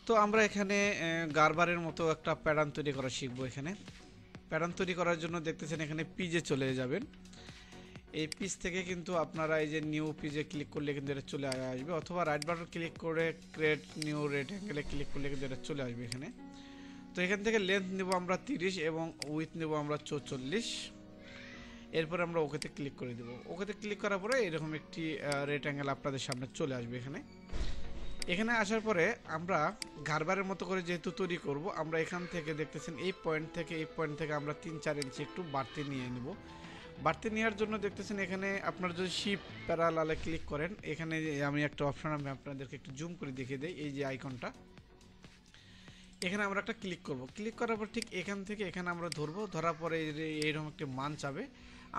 তো আমরা এখানে গারবারের মতো একটা প্যাটার্ন তৈরি করা শিখবো। এখানে প্যাটার্ন তৈরি করার জন্য দেখতেছেন এখানে পিজে চলে যাবেন। এই পিজ থেকে কিন্তু আপনারা এই যে নিউ পিজে ক্লিক করলে কিন্তু এটা চলে আসবে, অথবা রাইট বাটন ক্লিক করে ক্রিয়েট নিউ রেক্ট্যাঙ্গেলে ক্লিক করলে কিন্তু এটা চলে আসবে এখানে। তো এখান থেকে লেন্থ নেব আমরা 30 এবং উইথ নেব আমরা 44। এরপর আমরা ওকেতে ক্লিক করে দেব। ওকেতে ক্লিক করার পরে এরকম একটি রেক্ট্যাঙ্গেল আপনাদের সামনে চলে আসবে এখানে। এখানে আসার পরে আমরা গারবারের মতো করে যেহেতু তৈরি করব, আমরা এখান থেকে দেখতেছেন এই পয়েন্ট থেকে আমরা 3-4 ইঞ্চি একটু বাড়তি নিয়ে নেব। বাড়তি নেওয়ার জন্য দেখতেছেন এখানে আপনারা যদি শিফট প্যারালালে ক্লিক করেন, এখানে আমি একটা অপশন আমি আপনাদেরকে একটু জুম করে দেখিয়ে দেই। এই যে আইকনটা, এখানে আমরা একটা ক্লিক করব। ক্লিক করার পর ঠিক এখান থেকে এখানে আমরা ধরবো, ধরার পরে এইরকম একটি মান চাবে,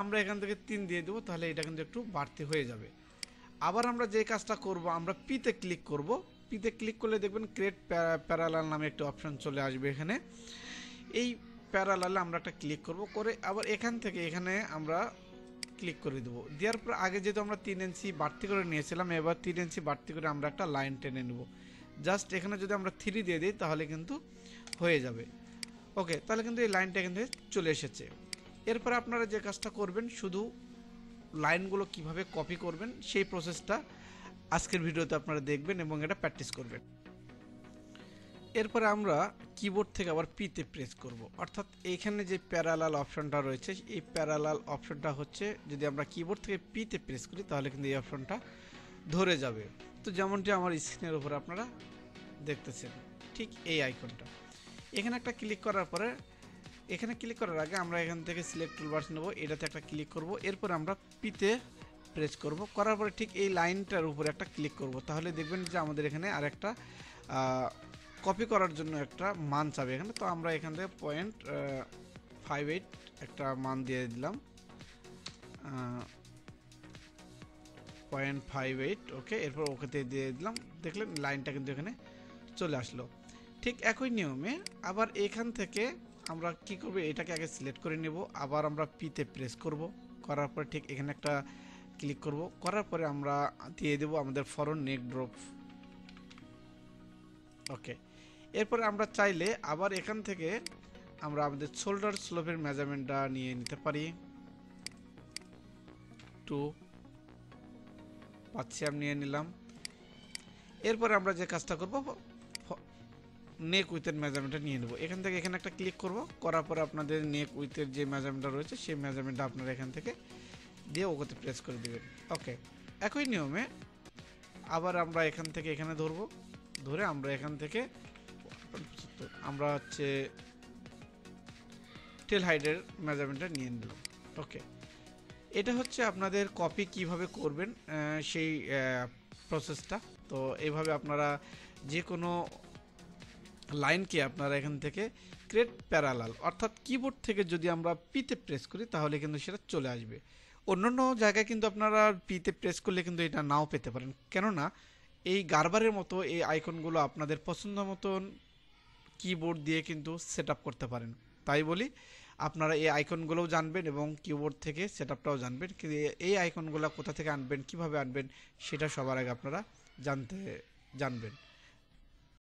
আমরা এখান থেকে 3 দিয়ে দেবো, তাহলে এটা কিন্তু একটু বাড়তি হয়ে যাবে। আবার আমরা যে কাজটা করব, আমরা পিতে ক্লিক করব। পিতে ক্লিক করলে দেখবেন ক্রিয়েট প্যারালাল নামে একটা অপশন চলে আসবে এখানে। এই প্যারালালে আমরা একটা ক্লিক করব, করে আবার এখান থেকে এখানে আমরা ক্লিক করে দেবো। দেওয়ার পর আগে যেহেতু আমরা 3 ইঞ্চি বাড়তি করে নিয়েছিলাম, এবার 3 ইঞ্চি বাড়তি করে আমরা একটা লাইন টেনে নেব। জাস্ট এখানে যদি আমরা 3 দিয়ে দিই তাহলে কিন্তু হয়ে যাবে। ওকে, তাহলে কিন্তু এই লাইনটা কিন্তু চলে এসেছে। এরপরে আপনারা যে কাজটা করবেন, শুধু লাইনগুলো কিভাবে কপি করবেন সেই প্রসেসটা আজকের ভিডিওতে আপনারা দেখবেন এবং এটা প্র্যাকটিস করবেন। এরপরে আমরা কিবোর্ড থেকে আবার পিতে প্রেস করব, অর্থাৎ এইখানে যে প্যারালাল অপশনটা রয়েছে, এই প্যারালাল অপশনটা হচ্ছে যদি আমরা কিবোর্ড থেকে পিতে প্রেস করি তাহলে কিন্তু এই অপশনটা ধরে যাবে। তো যেমনটি আমার স্ক্রিনের উপর আপনারা দেখতেছেন, ঠিক এই আইকনটা। এখানে একটা ক্লিক করার পরে, এখানে ক্লিক করার আগে আমরা এখান থেকে সিলেক্ট টুলবার্স নেব, এটাতে একটা ক্লিক করব। এরপর আমরা পিতে প্রেস করব, করার পরে ঠিক এই লাইনটার উপরে একটা ক্লিক করব। তাহলে দেখবেন যে আমাদের এখানে আর একটা কপি করার জন্য একটা মান চাবে এখানে। তো আমরা এখান থেকে 0.58 একটা মান দিয়ে দিলাম, 0.58। ওকে, এরপর ওকেতে দিয়ে দিলাম। দেখলেন লাইনটা কিন্তু এখানে চলে আসলো। ঠিক একই নিয়মে আবার এখান থেকে আমরা কি করব, এটাকে আগে সিলেক্ট করে নেব, আবার আমরা পিতে প্রেস করব, করার পরে ঠিক এখানে একটা ক্লিক করব, করার পরে আমরা দিয়ে দেব আমাদের ফরওয়ার্ড নেক ড্রপ। ওকে, এরপরে আমরা চাইলে আবার এখান থেকে আমরা আমাদের শোল্ডার স্লোপের মেজারমেন্টটা নিয়ে নিতে পারি। 2 পাচ্ছি আমি নিয়ে নিলাম। এরপরে আমরা যে কাজটা করব, নেক উইথের মেজারমেন্টটা নিয়ে নেব। এখান থেকে এখানে একটা ক্লিক করব, করার পরে আপনাদের নেক উইথের যে মেজারমেন্টটা রয়েছে সেই মেজারমেন্টটা আপনারা এখান থেকে দিয়ে ওকে প্রেস করে দিবেন। ওকে, একই নিয়মে আবার আমরা এখান থেকে এখানে ধরবো, ধরে আমরা এখান থেকে আমরা হচ্ছে টেল হাইটের মেজারমেন্টটা নিয়ে নিলাম। ওকে, এটা হচ্ছে আপনাদের কপি কিভাবে করবেন সেই প্রসেসটা। তো এইভাবে আপনারা যে কোনো লাইনকে আপনারা এখান থেকে ক্রিয়েট প্যারালাল, অর্থাৎ কিবোর্ড থেকে যদি আমরা পিতে প্রেস করি তাহলে কিন্তু সেটা চলে আসবে। অন্যান্য জায়গায় কিন্তু আপনারা পিতে প্রেস করলে কিন্তু এটা নাও পেতে পারেন, কেননা এই গারবারের মতো এই আইকনগুলো আপনাদের পছন্দ মতন কিবোর্ড দিয়ে কিন্তু সেট আপ করতে পারেন। তাই বলি আপনারা এই আইকনগুলোও জানবেন এবং কিবোর্ড থেকে সেট আপটাও জানবেন, কিন্তু এই আইকনগুলো কোথা থেকে আনবেন, কিভাবে আনবেন সেটা সবার আগে আপনারা জানবেন।